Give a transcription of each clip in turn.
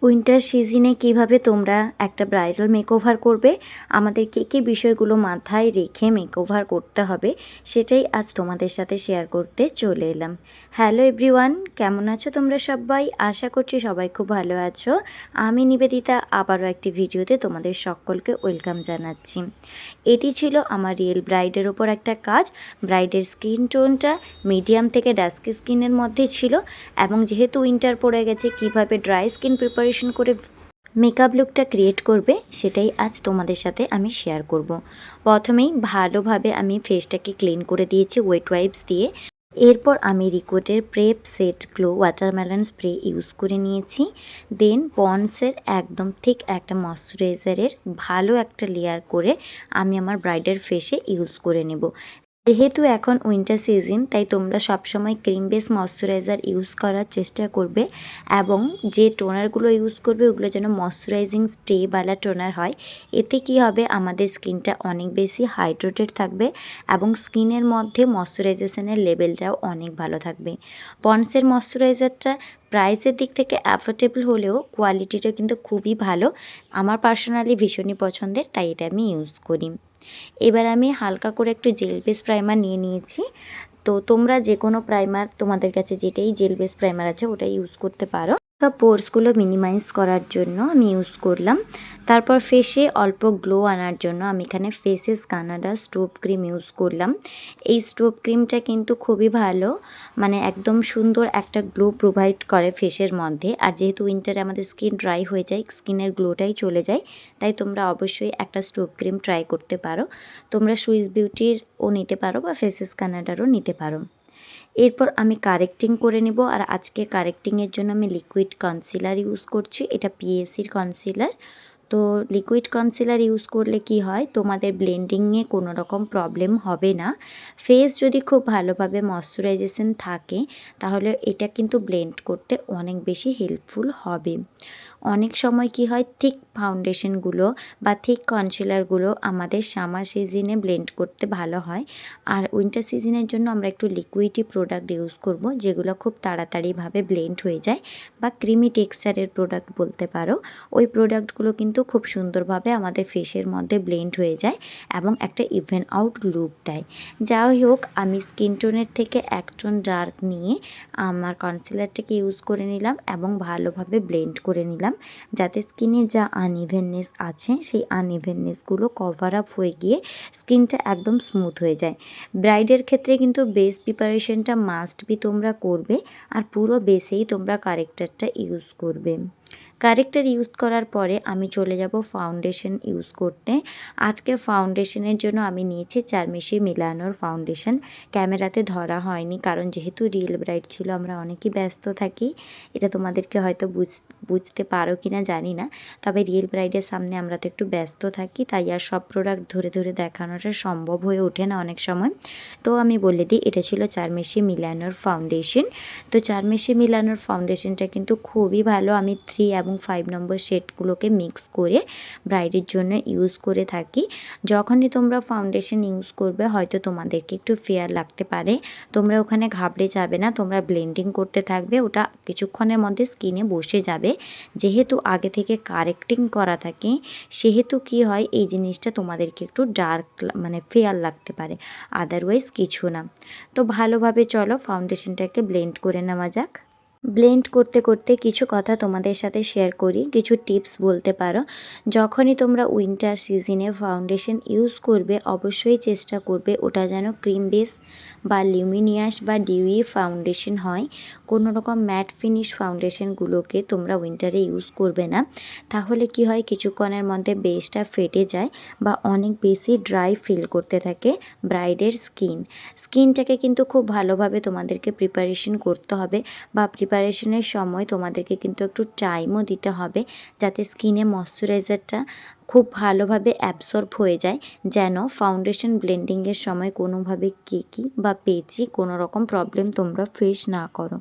Winter সিজনে কিভাবে তোমরা একটা ব্রাইডাল মেকওভার করবে, আমাদের কী বিষয়গুলো মাথায় রেখে মেকওভার করতে হবে, সেটাই আজ তোমাদের সাথে শেয়ার করতে চলে এলাম। হ্যালো এভরিওয়ান, কেমন আছো তোমরা সবাই? আশা করছি সবাই খুব ভালো আছো। আমি নিবেদিতা আবারও একটি ভিডিওতে তোমাদের সকলকে ওয়েলকাম জানাচ্ছি। এটি ছিল আমার রিয়েল ব্রাইডের ওপর একটা কাজ। ব্রাইডের স্কিন টোনটা মিডিয়াম থেকে ডাস্কি স্কিনের মধ্যে ছিল, এবং যেহেতু উইন্টার পড়ে গেছে, কিভাবে ড্রাই স্কিন প্রিপারেশন করে মেকআপ লুকটা ক্রিয়েট করবে সেটাই আজ তোমাদের সাথে আমি শেয়ার করব। প্রথমেই ভালোভাবে আমি ফেসটাকে ক্লিন করে দিয়েছি ওয়েট ওয়াইপস দিয়ে। এরপর আমি রিকোয়েটের prep set glow watermelon spray use করে নিয়েছি। দেন পন্ডসের একদম ঠিক একটা ময়শ্চারাইজারের ভালো একটা লেয়ার করে আমি আমার ব্রাইডের ফেসে ইউজ করে নেব। যেহেতু এখন উইন্টার সিজন, তাই তোমরা সবসময় ক্রিম বেস ময়শ্চারাইজার ইউজ করার চেষ্টা করবে, এবং যে টোনারগুলো ইউজ করবে ওগুলো যেন ময়শ্চারাইজিং স্প্রেওয়ালা টোনার হয়। এতে কি হবে, আমাদের স্কিনটা অনেক বেশি হাইড্রেটেড থাকবে এবং স্কিনের মধ্যে ময়শ্চারাইজেশনের লেভেলটাও অনেক ভালো থাকবে। পন্ডসের ময়শ্চারাইজারটা প্রাইসের দিক থেকে অ্যাফোর্ডেবল হলেও কোয়ালিটিটা কিন্তু খুবই ভালো। আমার পার্সোনালি ভীষণই পছন্দের, তাই এটা আমি ইউজ করি। এবার আমি হালকা করে একটু জেল বেস প্রাইমার নিয়ে নিয়েছি। তো তোমরা যে কোনো প্রাইমার, তোমাদের কাছে যেটাই জেল বেস প্রাইমার আছে ওটাই ইউজ করতে পারো। পোর্সগুলো মিনিমাইজ করার জন্য আমি ইউজ করলাম। তারপর ফেসে অল্প গ্লো আনার জন্য আমি এখানে faces Canada stove cream use করলাম। এই স্টোভ ক্রিমটা কিন্তু খুবই ভালো, মানে একদম সুন্দর একটা গ্লো প্রোভাইড করে ফেসের মধ্যে। আর যেহেতু উইন্টারে আমাদের স্কিন ড্রাই হয়ে যায়, স্কিনের গ্লোটাই চলে যায়, তাই তোমরা অবশ্যই একটা স্টোভ ক্রিম ট্রাই করতে পারো। তোমরা সুইস বিউটিরও নিতে পারো বা ফেসেস কানাডারও নিতে পারো। এরপর আমি কারেক্টিং করে নেব, আর আজকে কারেক্টিংয়ের জন্য আমি লিকুইড কনসিলার ইউজ করছি। এটা পিএসির কনসিলার। তো লিকুইড কনসিলার ইউজ করলে কি হয়, তোমাদের ব্লেন্ডিংয়ে কোনো রকম প্রবলেম হবে না। ফেস যদি খুব ভালোভাবে ময়শ্চারাইজেশন থাকে, তাহলে এটা কিন্তু ব্লেন্ড করতে অনেক বেশি হেল্পফুল হবে। অনেক সময় কি হয়, থিক ফাউন্ডেশনগুলো বা থিক কনসিলারগুলো আমাদের সামার সিজনে ব্লেন্ড করতে ভালো হয়, আর উইন্টার সিজনের জন্য আমরা একটু লিকুইডি প্রোডাক্ট ইউজ করব, যেগুলো খুব তাড়াতাড়িভাবে ব্লেন্ড হয়ে যায়, বা ক্রিমি টেক্সচারের প্রোডাক্ট বলতে পারো। ওই প্রোডাক্টগুলো কিন্তু খুব সুন্দরভাবে আমাদের ফেসের মধ্যে ব্লেন্ড হয়ে যায় এবং একটা ইভেন আউট লুক দেয়। যাই হোক, আমি স্কিন টোনের থেকে এক টোন ডার্ক নিয়ে আমার কনসিলারটাকে ইউজ করে নিলাম এবং ভালোভাবে ব্লেন্ড করে নিলাম, যাতে স্কিনে যা আনইভেননেস আছে সেই আনইভেননেসগুলো কভার আপ হয়ে গিয়ে স্কিনটা একদম স্মুথ হয়ে যায়। ব্রাইডের ক্ষেত্রে কিন্তু বেস প্রিপারেশনটা মাস্ট বি তোমরা করবে, আর পুরো বেসেই তোমরা কারেক্টারটা ইউজ করবে। কারেক্টার ইউজ করার পরে আমি চলে যাব ফাউন্ডেশন ইউজ করতে। আজকে ফাউন্ডেশনের জন্য আমি নিয়েছি চারমেশি মিলানোর ফাউন্ডেশন। ক্যামেরাতে ধরা হয়নি, কারণ যেহেতু রিয়েল ব্রাইড ছিল, আমরা অনেকই ব্যস্ত থাকি। এটা তোমাদেরকে হয়তো বুঝতে পারো কি না জানি না, তবে রিয়েল ব্রাইডের সামনে আমরা তো একটু ব্যস্ত থাকি, তাই আর সব প্রোডাক্ট ধরে ধরে দেখানোটা সম্ভব হয়ে ওঠে না অনেক সময়। তো আমি বলে দিই, এটা ছিল চারমেশি মিলানোর ফাউন্ডেশন। তো চারমেশি মিলানোর ফাউন্ডেশনটা কিন্তু খুবই ভালো। আমি 3 এবং 5 নম্বর শেডগুলোকে মিক্স করে ব্রাইডের জন্য ইউজ করে থাকি। যখনই তোমরা ফাউন্ডেশন ইউজ করবে, হয়তো তোমাদেরকে একটু ফেয়ার লাগতে পারে, তোমরা ওখানে ঘাবড়ে যাবে না, তোমরা ব্লেন্ডিং করতে থাকবে, ওটা কিছুক্ষণের মধ্যে স্কিনে বসে যাবে। যেহেতু আগে থেকে কারেক্টিং করা থাকে, সেহেতু কি হয়, এই জিনিসটা তোমাদেরকে একটু ডার্ক মানে ফেয়ার লাগতে পারে, আদারওয়াইজ কিছু না। তো ভালোভাবে চলো ফাউন্ডেশনটাকে ব্লেন্ড করে নেওয়া যাক। ব্লেন্ড করতে করতে কিছু কথা তোমাদের সাথে শেয়ার করি, কিছু টিপস বলতে পারো। যখনই তোমরা উইন্টার সিজনে ফাউন্ডেশন ইউজ করবে, অবশ্যই চেষ্টা করবে ওটা যেন ক্রিম বেস বা লিউমিনিয়াস বা ডিউই ফাউন্ডেশন হয়। কোনো রকম ম্যাট ফিনিশ ফাউন্ডেশনগুলোকে তোমরা উইন্টারে ইউজ করবে না, তাহলে কি হয়, কিছুক্ষণের মধ্যে বেসটা ফেটে যায় বা অনেক বেশি ড্রাই ফিল করতে থাকে ব্রাইডের স্কিনটাকে কিন্তু খুব ভালোভাবে তোমাদেরকে প্রিপারেশন করতে হবে, বা প্রিপারেশনের সময় তোমাদেরকে কিন্তু একটু টাইমও দিতে হবে, যাতে স্কিনে ময়শ্চারাইজারটা খুব ভালোভাবে অ্যাবসর্ব হয়ে যায়, যেন ফাউন্ডেশন ব্লেন্ডিংয়ের সময় কোনোভাবে কেকি বা পেচি কোনো রকম প্রবলেম তোমরা ফেস না করো।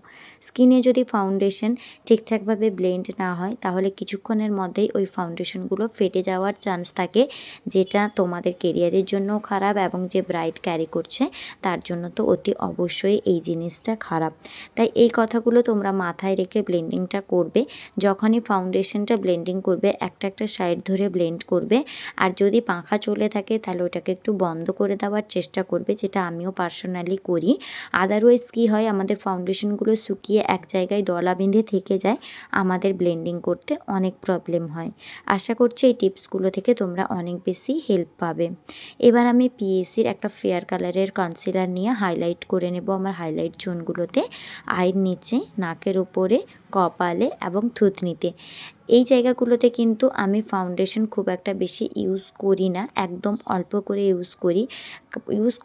স্কিনে যদি ফাউন্ডেশন ঠিকঠাকভাবে ব্লেন্ড না হয় তাহলে কিছুক্ষণের মধ্যেই ওই ফাউন্ডেশনগুলো ফেটে যাওয়ার চান্স থাকে, যেটা তোমাদের কেরিয়ারের জন্যও খারাপ এবং যে ব্রাইড ক্যারি করছে তার জন্য তো অতি অবশ্যই এই জিনিসটা খারাপ। তাই এই কথাগুলো তোমরা মাথায় রেখে ব্লেন্ডিংটা করবে। যখনই ফাউন্ডেশনটা ব্লেন্ডিং করবে একটা একটা সাইড ধরে ব্লেন্ড করবে, আর যদি পাখা চলে থাকে তাহলে ওটাকে একটু বন্ধ করে দেওয়ার চেষ্টা করবে, যেটা আমিও পার্সোনালি করি। আদারওয়াইজ কী হয়, আমাদের ফাউন্ডেশনগুলো শুকিয়ে এক জায়গায় দলা বেঁধে থেকে যায়, আমাদের ব্লেন্ডিং করতে অনেক প্রবলেম হয়। আশা করছি এই টিপসগুলো থেকে তোমরা অনেক বেশি হেল্প পাবে। এবার আমি পিএসির একটা ফেয়ার কালারের কনসিলার নিয়ে হাইলাইট করে নেব আমার হাইলাইট জোনগুলোতে, আইর নিচে, নাকের উপরে, কপালে এবং থুতনিতে। এই জায়গাগুলোতে কিন্তু আমি ফাউন্ডেশন খুব একটা বেশি ইউজ করি না, একদম অল্প করে ইউজ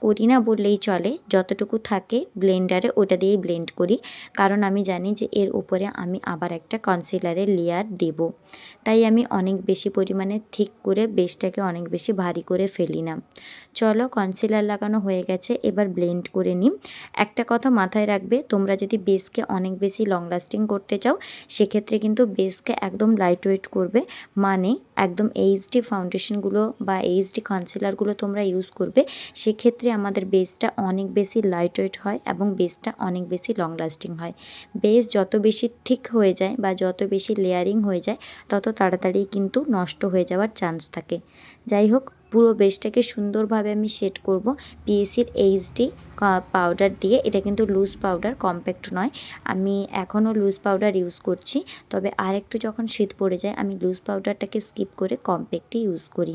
করি না বললেই চলে। যতটুকু থাকে ব্লেন্ডারে ওটা দিয়েই ব্লেন্ড করি, কারণ আমি জানি যে এর উপরে আমি আবার একটা কনসিলারের লেয়ার দেব। তাই আমি অনেক বেশি পরিমাণে থিক করে বেসটাকে অনেক বেশি ভারী করে ফেলি না। চলো, কনসিলার লাগানো হয়ে গেছে, এবার ব্লেন্ড করে নিই। একটা কথা মাথায় রাখবে, তোমরা যদি বেসকে অনেক বেশি লং লাস্টিং করতে চাও সেক্ষেত্রে কিন্তু বেসকে একদম লাইট ওয়েট করবে, মানে একদম এইচডি ফাউন্ডেশনগুলো বা এইচডি কনসিলারগুলো তোমরা ইউজ করবে, সেক্ষেত্রে আমাদের বেসটা অনেক বেশি লাইট ওয়েট হয় এবং বেসটা অনেক বেশি লং লাস্টিং হয়। বেস যত বেশি থিক হয়ে যায় বা যত বেশি লেয়ারিং হয়ে যায় তত তাড়াতাড়ি কিন্তু নষ্ট হয়ে যাওয়ার চান্স থাকে। যাই হোক, পুরো বেসটাকে সুন্দরভাবে আমি সেট করব পিএসির এইচডি পাউডার দিয়ে। এটা কিন্তু লুজ পাউডার, কম্প্যাক্ট নয়। আমি এখনও লুজ পাউডার ইউজ করছি, তবে আরেকটু যখন শীত পড়ে যায় আমি লুজ পাউডারটাকে স্কিপ করে কম্প্যাক্টই ইউজ করি।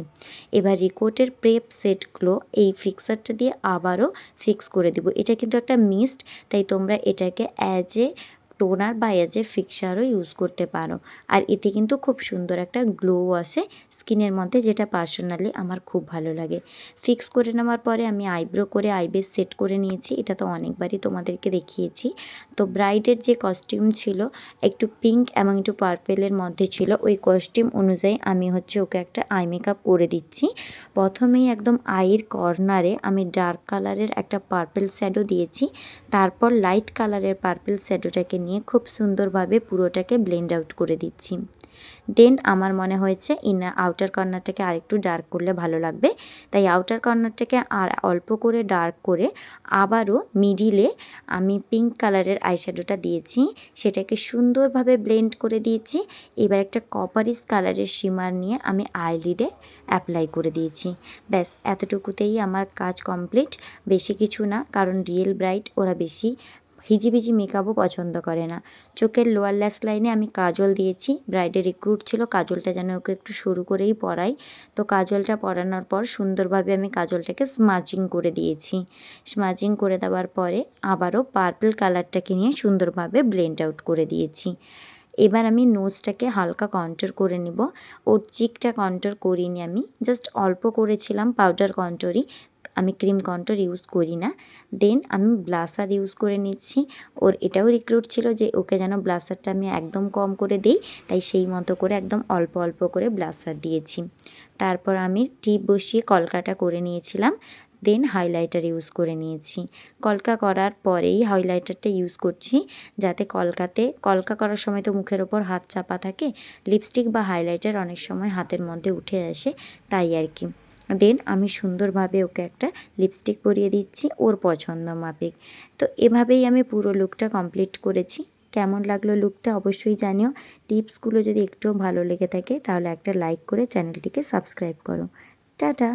এবার রিকোটের প্রেপ সেট গ্লো এই ফিক্সারটা দিয়ে আবারও ফিক্স করে দেব। এটা কিন্তু একটা মিস্ট, তাই তোমরা এটাকে অ্যাজ এ টোনার বা অ্যাজ এ ফিক্সারও ইউজ করতে পারো। আর এতে কিন্তু খুব সুন্দর একটা গ্লো আসে স্কিনের মধ্যে, যেটা পার্সোনালি আমার খুব ভালো লাগে। ফিক্স করে নেওয়ার পরে আমি আইব্রো করে আইবেস সেট করে নিয়েছি। এটা তো অনেকবারই তোমাদেরকে দেখিয়েছি। তো ব্রাইডের যে কস্টিউম ছিল একটু পিঙ্ক এবং একটু পার্পেলের মধ্যে ছিল, ওই কস্টিউম অনুযায়ী আমি ওকে একটা আই মেকআপ করে দিচ্ছি। প্রথমেই একদম আইয়ের কর্নারে আমি ডার্ক কালারের একটা পার্পেল শ্যাডো দিয়েছি, তারপর লাইট কালারের পার্পেল শ্যাডোটাকে নিয়ে খুব সুন্দরভাবে পুরোটাকে ব্লেন্ড আউট করে দিচ্ছি। দেন আমার মনে হয়েছে আউটার কর্নারটাকে আরেকটু ডার্ক করলে ভালো লাগবে, তাই আউটার কর্নারটাকে আর অল্প করে ডার্ক করে আবারও মিডিলে আমি পিঙ্ক কালারের আইশ্যাডোটা দিয়েছি, সেটাকে সুন্দরভাবে ব্লেন্ড করে দিয়েছি। এবার একটা কপারিস কালারের শিমার নিয়ে আমি আইলিডে অ্যাপ্লাই করে দিয়েছি। ব্যাস, এতটুকুতেই আমার কাজ কমপ্লিট। বেশি কিছু না, কারণ রিয়েল ব্রাইড ওরা বেশি হিজিবিজি মেকআপও পছন্দ করে না। চোখের লোয়ার ল্যাশ লাইনে আমি কাজল দিয়েছি। ব্রাইডের রিক্রুট ছিল কাজলটা যেন ওকে একটু সরু করেই পরাই, তো কাজলটা পরানোর পর সুন্দরভাবে আমি কাজলটাকে স্মাচিং করে দিয়েছি। স্মাচিং করে দেওয়ার পরে আবারও পার্পল কালারটাকে নিয়ে সুন্দরভাবে ব্লেন্ড আউট করে দিয়েছি। এবার আমি নোজটাকে হালকা কন্ট্যুর করে নিব। ওর চিকটা কন্ট্যুর করিনি, আমি জাস্ট অল্প করেছিলাম পাউডার কন্ট্যুরই, আমি ক্রিম কন্ট্যুর ইউজ করি না। দেন আমি ব্লাসার ইউজ করে নিচ্ছি। ওর এটাও রিক্রুট ছিল যে ওকে যেন ব্লাসারটা আমি একদম কম করে দিই, তাই সেই মতো করে একদম অল্প অল্প করে ব্লাসার দিয়েছি। তারপর আমি টিপ বসিয়ে কলকাটা করে নিয়েছিলাম। দেন হাইলাইটার ইউজ করে নিয়েছি। কলকা করার পরেই হাইলাইটারটা ইউজ করছি, যাতে কলকা করার সময় তো মুখের ওপর হাত চাপা থাকে, লিপস্টিক বা হাইলাইটার অনেক সময় হাতের মধ্যে উঠে আসে, তাই আর কি। দেন আমি সুন্দরভাবে ওকে একটা লিপস্টিক পরিয়ে দিচ্ছি ওর পছন্দ মাফিক। তো এভাবেই আমি পুরো লুকটা কমপ্লিট করেছি। কেমন লাগলো লুকটা অবশ্যই জানিও। টিপসগুলো যদি একটুও ভালো লেগে থাকে তাহলে একটা লাইক করে চ্যানেলটিকে সাবস্ক্রাইব করো। টাটা।